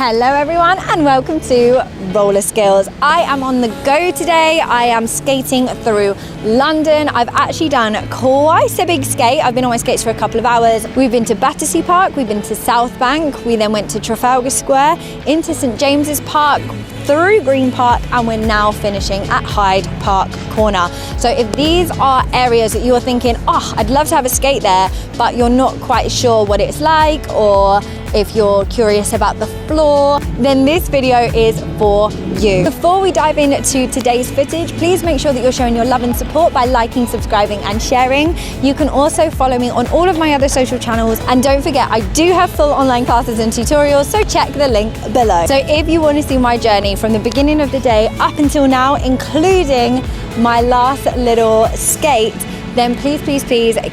Hello everyone and welcome to RollerSkillz. I am on the go today. I am skating through London. I've actually done quite a big skate. I've been on my skates for a couple of hours. We've been to Battersea Park, we've been to Southbank, we then went to Trafalgar Square, into St James's Park, through Green Park, and we're now finishing at Hyde Park Corner. So if these are areas that you're thinking, oh, I'd love to have a skate there, but you're not quite sure what it's like, or if you're curious about the floor, then this video is for you. Before we dive into today's footage, please make sure that you're showing your love and support by liking, subscribing and sharing. You can also follow me on all of my other social channels, and don't forget I do have full online classes and tutorials, so check the link below. So if you want to see my journey from the beginning of the day up until now, including my last little skate, then please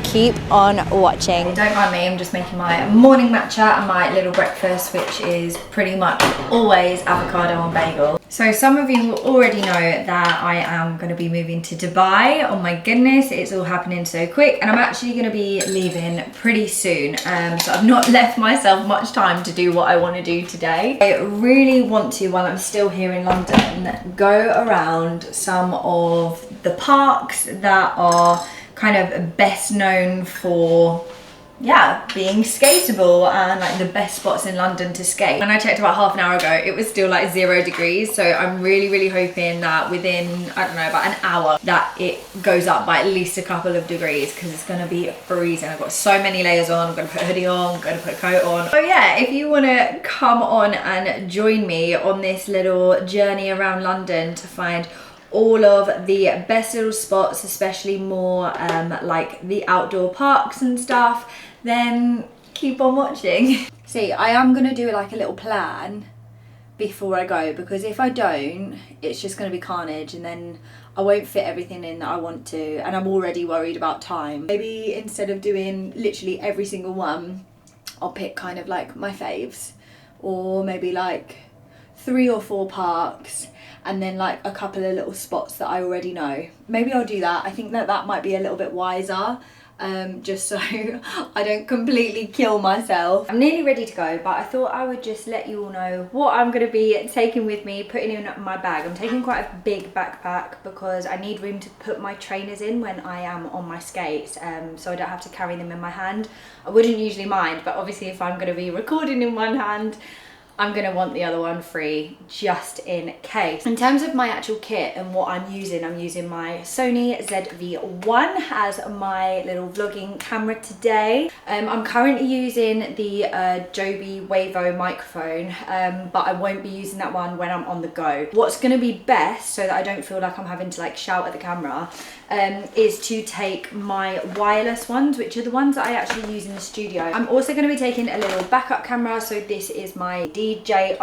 keep on watching. Don't mind me, I'm just making my morning matcha and my little breakfast, which is pretty much always avocado and bagel. So some of you will already know that I am going to be moving to Dubai. Oh my goodness, it's all happening so quick, and I'm actually going to be leaving pretty soon. So I've not left myself much time to do what I want to do today. I really want to, while I'm still here in London, go around some of the parks that are kind of best known for being skateable, and like the best spots in London to skate. When I checked about half an hour ago, it was still like 0 degrees, so I'm really hoping that within, I don't know, about an hour that it goes up by at least a couple of degrees, because it's going to be freezing. I've got so many layers on. I'm going to put a hoodie on, I'm going to put a coat on. So yeah, if you want to come on and join me on this little journey around London to find all of the best little spots, especially more like the outdoor parks and stuff, then keep on watching. See, I am gonna do like a little plan before I go, because if I don't, it's just gonna be carnage, and then I won't fit everything in that I want to, and I'm already worried about time. Maybe instead of doing literally every single one, I'll pick kind of like my faves, or maybe like 3 or 4 parks, and then like a couple of little spots that I already know. Maybe I'll do that. I think that might be a little bit wiser, just so I don't completely kill myself. I'm nearly ready to go, but I thought I would just let you all know what I'm gonna be taking with me, putting in my bag. I'm taking quite a big backpack because I need room to put my trainers in when I am on my skates, so I don't have to carry them in my hand. I wouldn't usually mind, but obviously if I'm gonna be recording in one hand, I'm gonna want the other one free just in case. In terms of my actual kit and what I'm using my Sony ZV-1 as my little vlogging camera today. I'm currently using the Joby Wavo microphone, but I won't be using that one when I'm on the go. What's gonna be best, so that I don't feel like I'm having to like shout at the camera, is to take my wireless ones, which are the ones that I actually use in the studio. I'm also going to be taking a little backup camera, so this is my DJI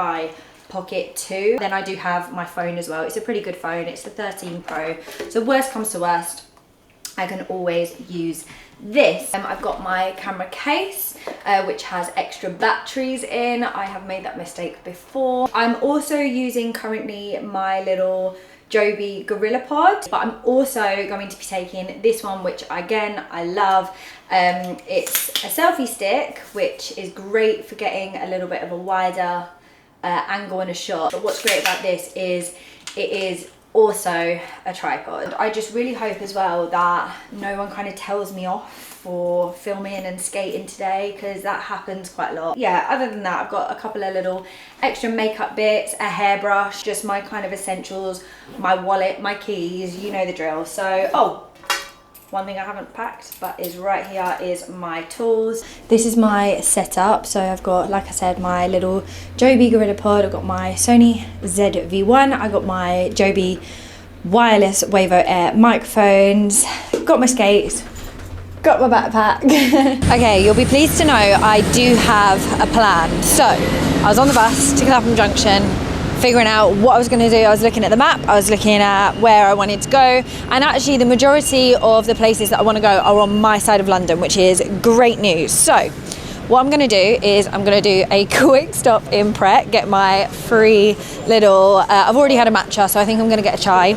Pocket 2. Then I do have my phone as well. It's a pretty good phone, it's the 13 Pro, so worst comes to worst, I can always use this. I've got my camera case, which has extra batteries in. I have made that mistake before. I'm also using currently my little Joby Gorilla Pod, but I'm also going to be taking this one, which again I love. It's a selfie stick, which is great for getting a little bit of a wider angle in a shot. But what's great about this is it is also a tripod. I just really hope as well that no one kind of tells me off for filming and skating today, because that happens quite a lot. Yeah, other than that, I've got a couple of little extra makeup bits, a hairbrush, just my kind of essentials, my wallet, my keys, you know the drill. So, oh, one thing I haven't packed but is right here is my tools. This is my setup. So I've got, like I said, my little Joby Gorilla Pod, I've got my Sony ZV-1, I got my Joby wireless Wavo Air microphones, got my skates, got my backpack. Okay, you'll be pleased to know I do have a plan. So I was on the bus to Clapham Junction, figuring out what I was going to do. I was looking at the map, I was looking at where I wanted to go, and actually the majority of the places that I want to go are on my side of London, which is great news. So what I'm going to do is I'm going to do a quick stop in Pret, get my free little, I've already had a matcha, so I think I'm going to get a chai.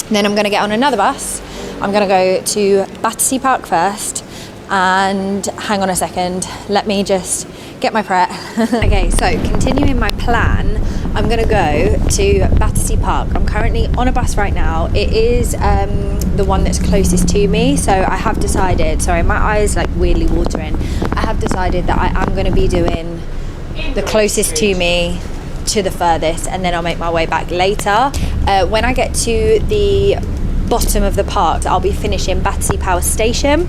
Then I'm going to get on another bus. I'm going to go to Battersea Park first, and hang on a second, let me just get my prep. Okay, so continuing my plan, I'm gonna go to Battersea Park. I'm currently on a bus right now. It is the one that's closest to me, so I have decided, sorry, my eyes like weirdly watering. I have decided that I am gonna be doing the closest to me to the furthest, and then I'll make my way back later. When I get to the bottom of the park, I'll be finishing Battersea Power Station.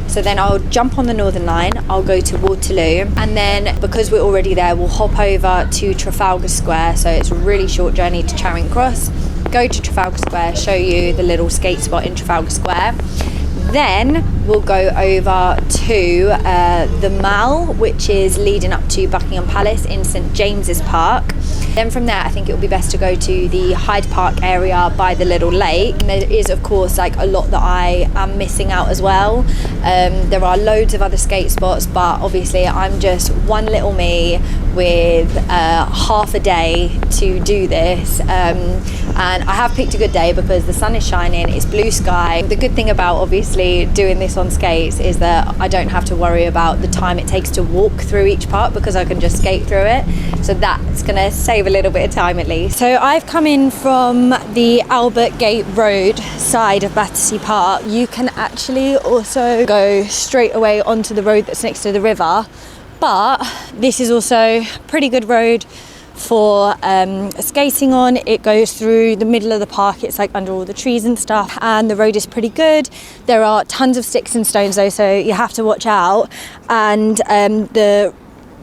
So then I'll jump on the Northern Line, I'll go to Waterloo, and then because we're already there, we'll hop over to Trafalgar Square. So it's a really short journey to Charing Cross. Go to Trafalgar Square, show you the little skate spot in Trafalgar Square. Then we'll go over to the Mall, which is leading up to Buckingham Palace in St James's Park. Then from there, I think it would be best to go to the Hyde Park area by the little lake. And there is, of course, like a lot that I am missing out as well. There are loads of other skate spots, but obviously I'm just one little me with half a day to do this. And I have picked a good day because the sun is shining, it's blue sky. The good thing about obviously doing this on skates is that I don't have to worry about the time it takes to walk through each part because I can just skate through it. So that's gonna save a little bit of time at least. So I've come in from the Albert Gate Road side of Battersea Park. You can actually also go straight away onto the road that's next to the river, but this is also a pretty good road for skating on. It goes through the middle of the park, it's like under all the trees and stuff, and the road is pretty good. There are tons of sticks and stones though, so you have to watch out. And the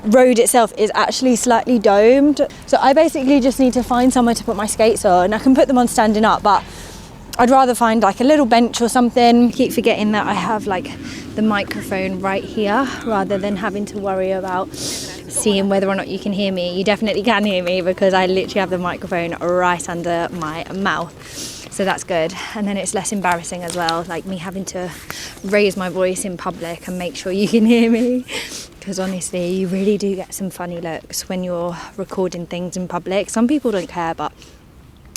road itself is actually slightly domed, so I basically just need to find somewhere to put my skates on. I can put them on standing up, but I'd rather find like a little bench or something. I keep forgetting that I have like the microphone right here rather than having to worry about seeing whether or not you can hear me. You definitely can hear me because I literally have the microphone right under my mouth, so that's good. And then it's less embarrassing as well, like me having to raise my voice in public and make sure you can hear me, because honestly you really do get some funny looks when you're recording things in public. Some people don't care, but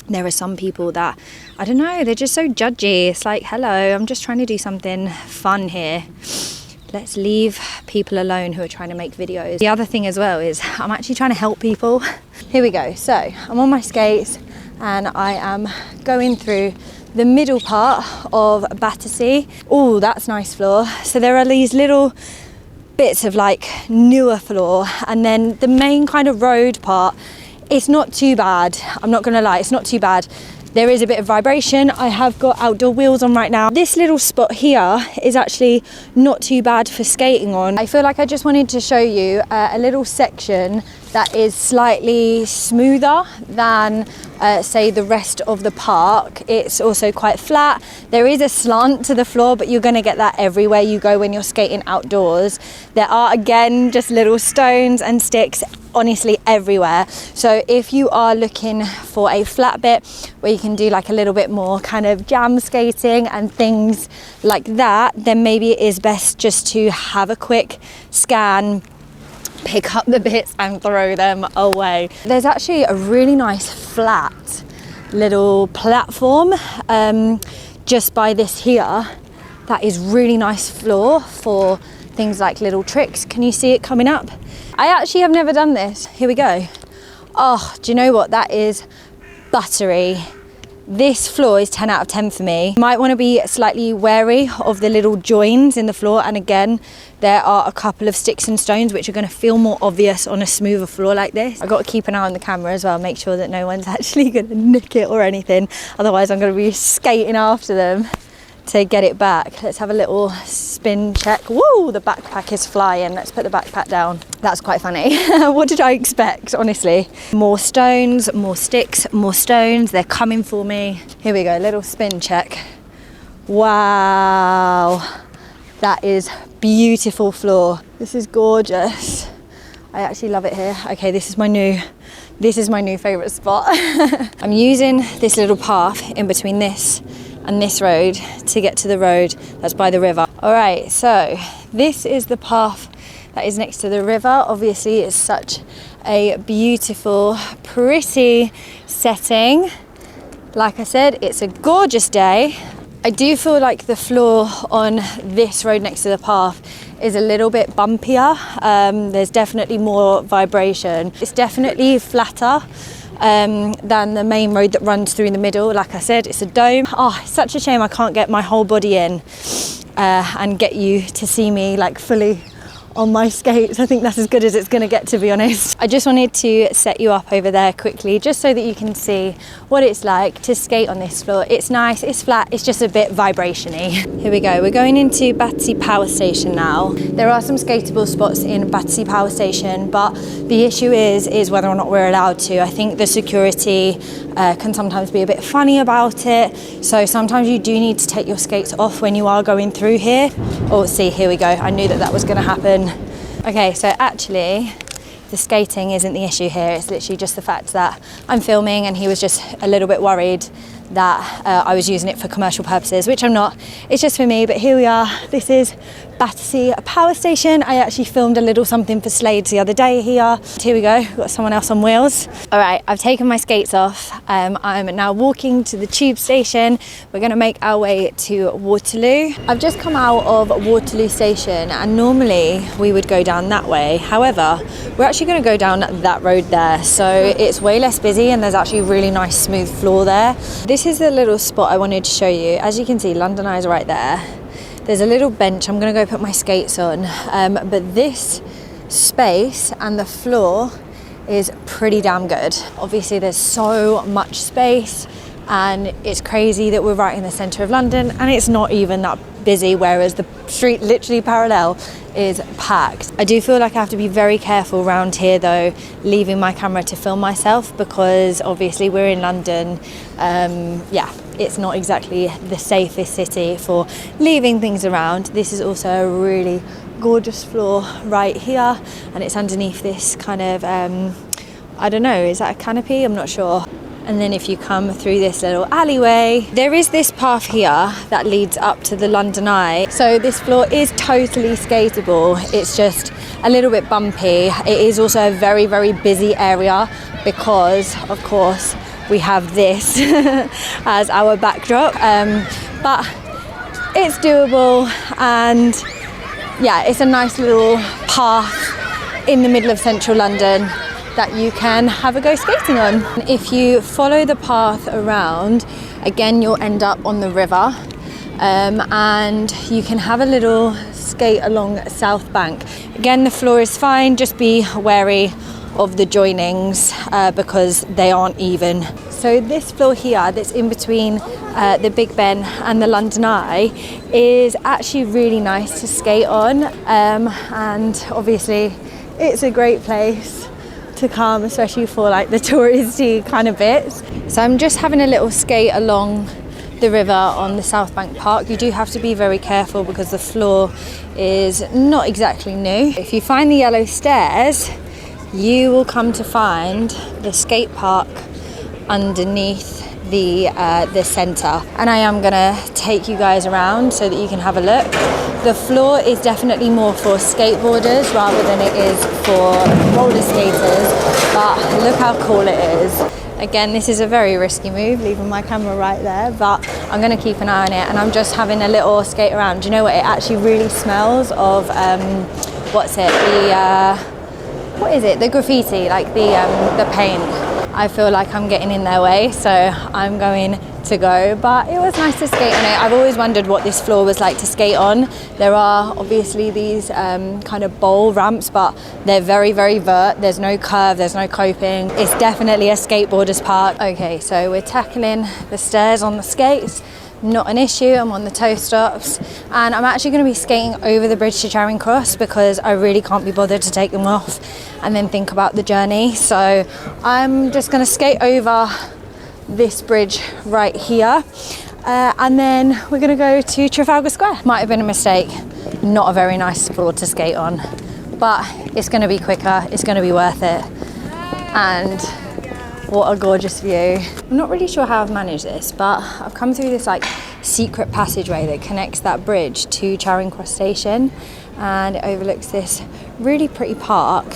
there are some people that, I don't know, they're just so judgy. It's like, hello, I'm just trying to do something fun here. Let's leave people alone who are trying to make videos. The other thing as well is I'm actually trying to help people. Here we go. So I'm on my skates and I am going through the middle part of Battersea. Oh, that's nice floor. So there are these little bits of like newer floor, and then the main kind of road part, it's not too bad. I'm not gonna lie, it's not too bad. There is a bit of vibration. I have got outdoor wheels on right now. This little spot here is actually not too bad for skating on. I feel like I just wanted to show you a little section that is slightly smoother than say the rest of the park. It's also quite flat. There is a slant to the floor, but you're gonna get that everywhere you go when you're skating outdoors. There are again just little stones and sticks honestly everywhere. So if you are looking for a flat bit where you can do like a little bit more kind of jam skating and things like that, then maybe it is best just to have a quick scan, pick up the bits and throw them away. There's actually a really nice flat little platform just by this here that is really nice floor for things like little tricks. Can you see it coming up? I actually have never done this. Here we go. Oh, do you know what? That is buttery. This floor is 10 out of 10 for me. You might want to be slightly wary of the little joins in the floor, and again there are a couple of sticks and stones which are going to feel more obvious on a smoother floor like this. I've got to keep an eye on the camera as well, make sure that no one's actually going to nick it or anything, otherwise I'm going to be skating after them to get it back. Let's have a little spin check. Whoa, the backpack is flying. Let's put the backpack down. That's quite funny. What did I expect, honestly? More stones, more sticks, more stones. They're coming for me. Here we go, little spin check. Wow, that is beautiful floor. This is gorgeous. I actually love it here. Okay, this is my new favorite spot. I'm using this little path in between this and this road to get to the road that's by the river. All right, so this is the path that is next to the river. Obviously, it's such a beautiful, pretty setting. Like I said, it's a gorgeous day. I do feel like the floor on this road next to the path is a little bit bumpier. There's definitely more vibration. It's definitely flatter than the main road that runs through the middle. Like I said, it's a dome. Oh, it's such a shame I can't get my whole body in and get you to see me like fully on my skates. I think that's as good as it's going to get, to be honest. I just wanted to set you up over there quickly just so that you can see what it's like to skate on this floor. It's nice, it's flat, it's just a bit vibration-y. Here we go, we're going into Battersea Power Station now. There are some skatable spots in Battersea Power Station, but the issue is whether or not we're allowed to. I think the security can sometimes be a bit funny about it, so sometimes you do need to take your skates off when you are going through here. Oh, see, here we go. I knew that was going to happen. Okay, so actually the skating isn't the issue here. It's literally just the fact that I'm filming and he was just a little bit worried that I was using it for commercial purposes, which I'm not. It's just for me. But here we are. This is Battersea Power Station. I actually filmed a little something for Slades the other day here. Here we go. We've got someone else on wheels. All right, I've taken my skates off. I'm now walking to the tube station. We're going to make our way to Waterloo. I've just come out of Waterloo Station, and normally we would go down that way. However, we're actually going to go down that road there. So it's way less busy and there's actually a really nice smooth floor there. This is the little spot I wanted to show you. As you can see, London Eye's right there. There's a little bench. I'm going to go put my skates on. But this space and the floor is pretty damn good. Obviously, there's so much space and it's crazy that we're right in the centre of London and it's not even that busy, whereas the street literally parallel is packed. I do feel like I have to be very careful around here though, leaving my camera to film myself, because obviously we're in London. Yeah, it's not exactly the safest city for leaving things around. This is also a really gorgeous floor right here, and it's underneath this kind of I don't know, is that a canopy? I'm not sure. And then if you come through this little alleyway, there is this path here that leads up to the London Eye. So this floor is totally skatable. It's just a little bit bumpy. It is also a very, very busy area because, of course, we have this as our backdrop. But it's doable, and yeah, it's a nice little path in the middle of central London that you can have a go skating on. If you follow the path around, again, you'll end up on the river, and you can have a little skate along Southbank. Again, the floor is fine, just be wary of the joinings because they aren't even. So this floor here that's in between the Big Ben and the London Eye is actually really nice to skate on, and obviously it's a great place to come, especially for like the touristy kind of bits. So I'm just having a little skate along the river on the Southbank Park. You do have to be very careful because the floor is not exactly new. If you find the yellow stairs, you will come to find the skate park underneath the centre, and I am gonna take you guys around so that you can have a look. The floor is definitely more for skateboarders rather than it is for roller skaters, but look how cool it is. Again, this is a very risky move, leaving my camera right there, but I'm going to keep an eye on it, and I'm just having a little skate around. Do you know what? It actually really smells of, what's it? What is it? The graffiti, like the paint. I feel like I'm getting in their way, so I'm going to go, but it was nice to skate on it. I've always wondered what this floor was like to skate on. There are obviously these kind of bowl ramps, but they're very, very vert. There's no curve, there's no coping. It's definitely a skateboarder's park. Okay, so we're tackling the stairs on the skates. Not an issue. I'm on the toe stops, and I'm actually going to be skating over the bridge to Charing Cross because I really can't be bothered to take them off and then think about the journey. So I'm just going to skate over this bridge right here, and then we're going to go to Trafalgar Square. Might have been a mistake. Not a very nice floor to skate on, but it's going to be quicker, it's going to be worth it. And what a gorgeous view. I'm not really sure how I've managed this, but I've come through this like secret passageway that connects that bridge to Charing Cross Station, and it overlooks this really pretty park,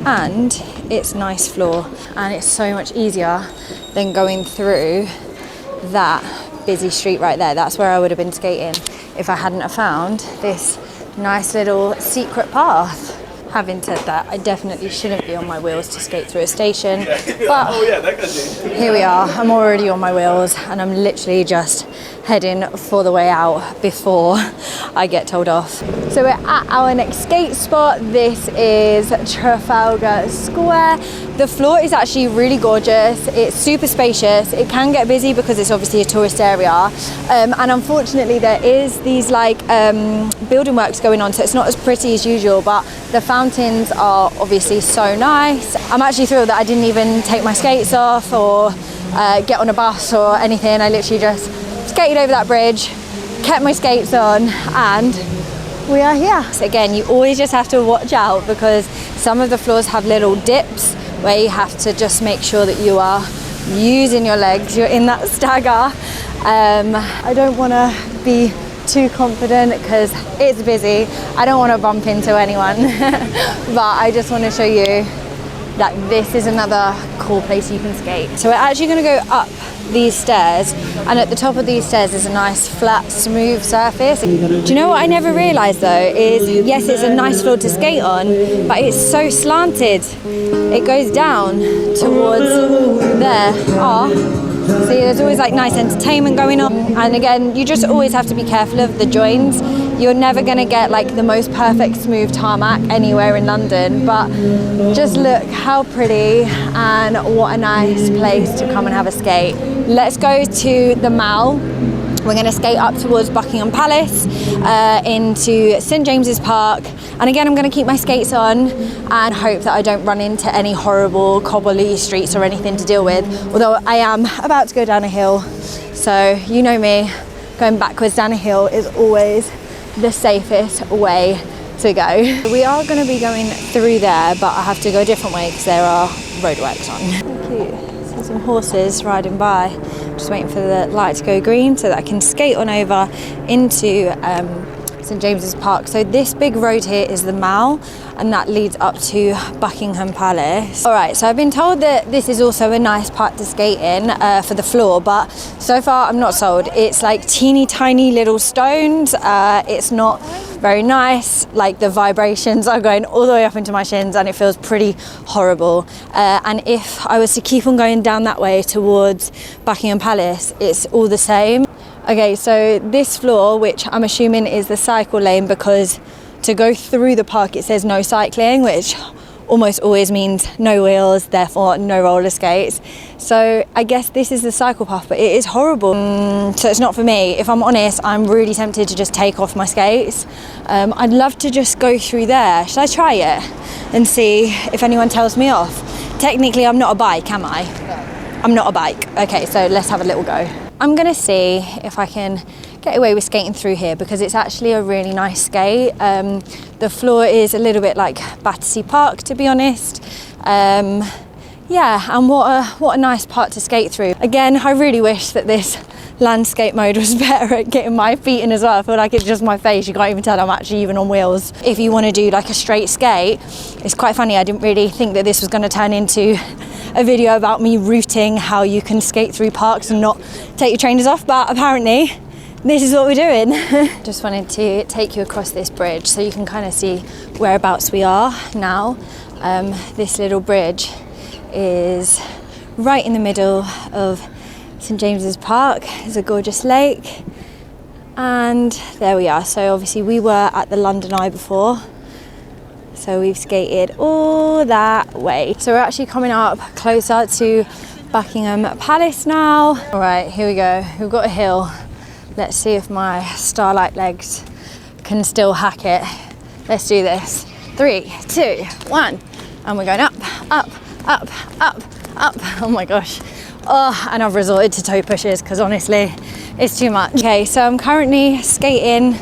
and it's nice floor, and it's so much easier than going through that busy street right there. That's where I would have been skating if I hadn't have found this nice little secret path. Having said that, I definitely shouldn't be on my wheels to skate through a station, but here we are. I'm already on my wheels and I'm literally just heading for the way out before I get told off. So we're at our next skate spot. This is Trafalgar Square. The floor is actually really gorgeous. It's super spacious. It can get busy because it's obviously a tourist area, and unfortunately there is these like building works going on, so it's not as pretty as usual, but the fountains are obviously so nice. I'm actually thrilled that I didn't even take my skates off or get on a bus or anything. I literally just skated over that bridge, kept my skates on, and we are here. So again, you always just have to watch out because some of the floors have little dips where you have to just make sure that you are using your legs, you're in that stagger. I don't want to be too confident because it's busy. I don't want to bump into anyone, but I just want to show you that this is another cool place you can skate. So we're actually going to go up these stairs, and at the top of these stairs is a nice flat smooth surface. Do you know what I never realized though is, yes, it's a nice floor to skate on, but it's so slanted. It goes down towards there. See, there's always like nice entertainment going on, and again, you just always have to be careful of the joins. You're never going to get like the most perfect smooth tarmac anywhere in London, but just look how pretty and what a nice place to come and have a skate. Let's go to the Mall. We're going to skate up towards Buckingham Palace, into St James's Park, and again I'm going to keep my skates on and hope that I don't run into any horrible cobbly streets or anything to deal with, although I am about to go down a hill, so you know me, going backwards down a hill is always the safest way to go. We are going to be going through there, but I have to go a different way because there are roadworks on. Cute. See some horses riding by. Just waiting for the light to go green so that I can skate on over into St James's Park. So this big road here is the Mall, and that leads up to Buckingham Palace. All right, so I've been told that this is also a nice part to skate in for the floor, but so far I'm not sold. It's like teeny tiny little stones. It's not very nice. Like the vibrations are going all the way up into my shins and it feels pretty horrible. And if I was to keep on going down that way towards Buckingham Palace, it's all the same. Okay, so this floor, which I'm assuming is the cycle lane, because to go through the park it says no cycling, which almost always means no wheels, therefore no roller skates. So I guess this is the cycle path, but it is horrible. So it's not for me. If I'm honest, I'm really tempted to just take off my skates. I'd love to just go through there. Should I try it and see if anyone tells me off? Technically, I'm not a bike, am I? I'm not a bike. Okay, so let's have a little go. I'm gonna see if I can get away with skating through here because it's actually a really nice skate. The floor is a little bit like Battersea Park, to be honest. Yeah, and what a nice part to skate through. Again, I really wish that this landscape mode was better at getting my feet in as well. I feel like it's just my face. You can't even tell I'm actually even on wheels. If you want to do like a straight skate, it's quite funny. I didn't really think that this was going to turn into a video about me routing how you can skate through parks and not take your trainers off, but apparently this is what we're doing. Just wanted to take you across this bridge so you can kind of see whereabouts we are now. This little bridge is right in the middle of St James's Park. There's a gorgeous lake, and there we are. So obviously we were at the London Eye before, so we've skated all that way. So we're actually coming up closer to Buckingham Palace now. All right, here we go. We've got a hill. Let's see if my starlight legs can still hack it. Let's do this. 3, 2, 1. And we're going up, up, up, up, up. Oh my gosh. Oh, and I've resorted to toe pushes because honestly, it's too much. Okay, so I'm currently skating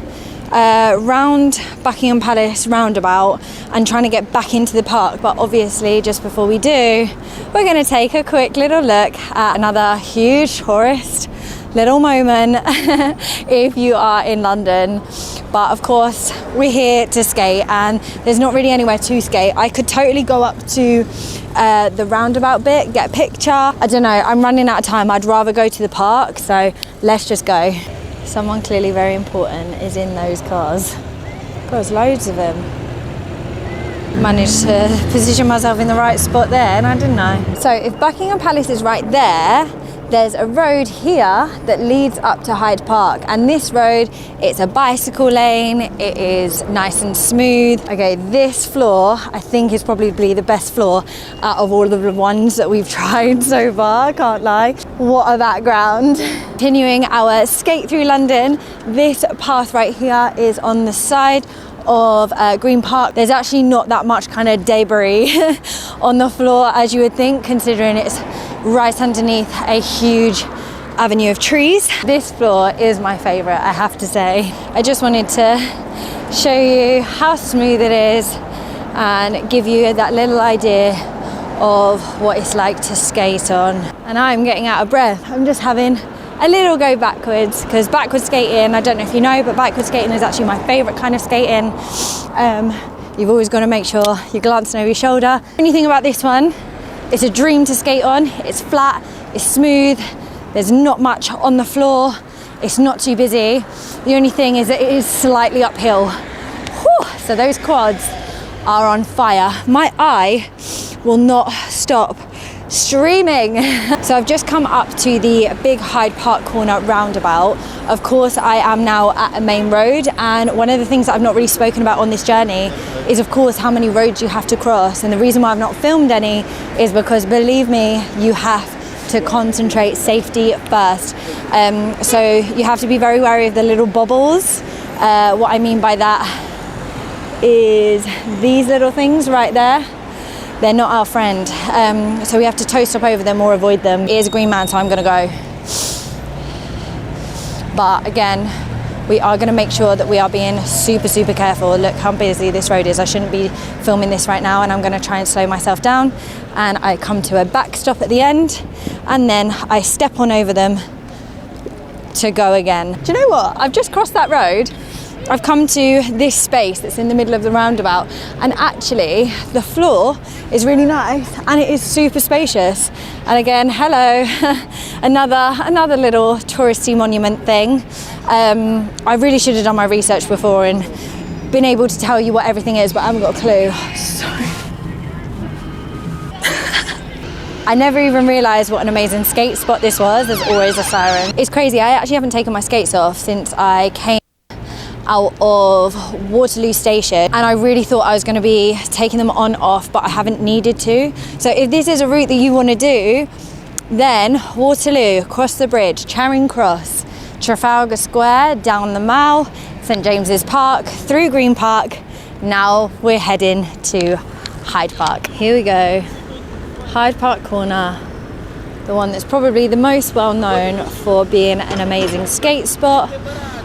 round Buckingham Palace roundabout and trying to get back into the park, but obviously just before we do, we're going to take a quick little look at another huge tourist little moment if you are in London. But of course we're here to skate and there's not really anywhere to skate. I could totally go up to the roundabout bit, get a picture. I don't know, I'm running out of time. I'd rather go to the park, so let's just go. Someone clearly very important is in those cars. There's loads of them. Managed to position myself in the right spot there, and I didn't I? So if Buckingham Palace is right there, there's a road here that leads up to Hyde Park, and this road, it's a bicycle lane. It is nice and smooth. Okay, this floor I think is probably the best floor out of all of the ones that we've tried so far, I can't lie. What a background. Continuing our skate through London, this path right here is on the side of Green Park. There's actually not that much kind of debris on the floor as you would think, considering it's right underneath a huge avenue of trees. This floor is my favorite, I have to say. I just wanted to show you how smooth it is and give you that little idea of what it's like to skate on. And I'm getting out of breath. I'm just having a little go backwards, because backwards skating, I don't know if you know, but backwards skating is actually my favorite kind of skating. You've always got to make sure you're glancing over your shoulder. Anything about this one, it's a dream to skate on. It's flat, it's smooth, there's not much on the floor, it's not too busy. The only thing is that it is slightly uphill. Whew, so those quads are on fire. My eye will not stop streaming. So I've just come up to the big Hyde Park corner roundabout. Of course, I am now at a main road, and one of the things that I've not really spoken about on this journey is, of course, how many roads you have to cross. And the reason why I've not filmed any is because, believe me, you have to concentrate safety first. So you have to be very wary of the little bobbles. What I mean by that is these little things right there. They're not our friend, so we have to toe stop over them or avoid them. It is a green man, so I'm gonna go. But again, we are gonna make sure that we are being super, super careful. Look how busy this road is. I shouldn't be filming this right now, and I'm gonna try and slow myself down. And I come to a back stop at the end, and then I step on over them to go again. Do you know what? I've just crossed that road. I've come to this space that's in the middle of the roundabout, and actually the floor is really nice and it is super spacious. And again, hello, another little touristy monument thing. I really should have done my research before and been able to tell you what everything is, but I haven't got a clue. Sorry. I never even realised what an amazing skate spot this was. There's always a siren. It's crazy, I actually haven't taken my skates off since I came out of Waterloo Station, and I really thought I was going to be taking them on off, but I haven't needed to. So if this is a route that you want to do, then Waterloo, cross the bridge, Charing Cross, Trafalgar Square, down the Mall, St James's Park, through Green Park. Now we're heading to Hyde Park. Here we go, Hyde Park corner, the one that's probably the most well known for being an amazing skate spot.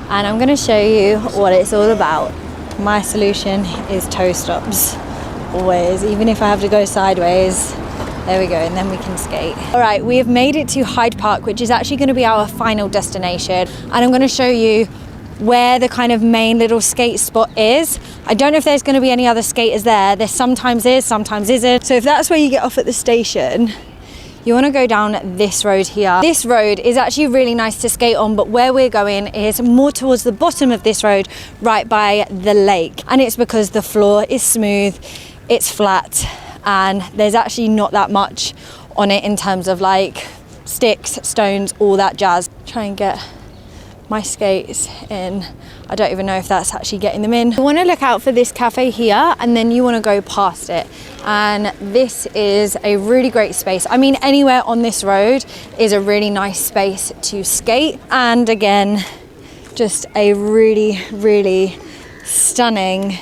And I'm going to show you what it's all about. My solution is toe stops, always, even if I have to go sideways. There we go, and then we can skate. All right, we have made it to Hyde Park, which is actually going to be our final destination. And I'm going to show you where the kind of main little skate spot is. I don't know if there's going to be any other skaters there. There sometimes is, sometimes isn't. So if that's where you get off at the station, you want to go down this road here. This road is actually really nice to skate on, but where we're going is more towards the bottom of this road, right by the lake. And it's because the floor is smooth, it's flat, and there's actually not that much on it in terms of like sticks, stones, all that jazz. Try and get my skates in. I don't even know if that's actually getting them in. You want to look out for this cafe here, and then you want to go past it. And this is a really great space. I mean, anywhere on this road is a really nice space to skate. And again, just a really, really stunning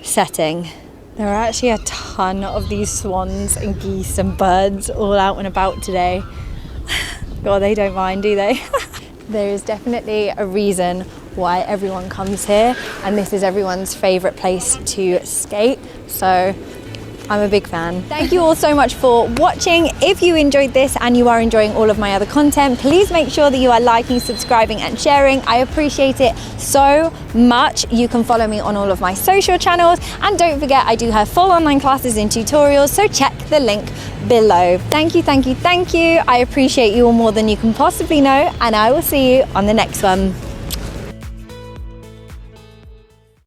setting. There are actually a ton of these swans and geese and birds all out and about today. God, they don't mind, do they? There is definitely a reason why everyone comes here, and this is everyone's favorite place to skate. So I'm a big fan. Thank you all so much for watching. If you enjoyed this and you are enjoying all of my other content, please make sure that you are liking, subscribing and sharing. I appreciate it so much. You can follow me on all of my social channels, and don't forget, I do have full online classes and tutorials, so check the link below. Thank you, thank you, thank you. I appreciate you all more than you can possibly know, and I will see you on the next one.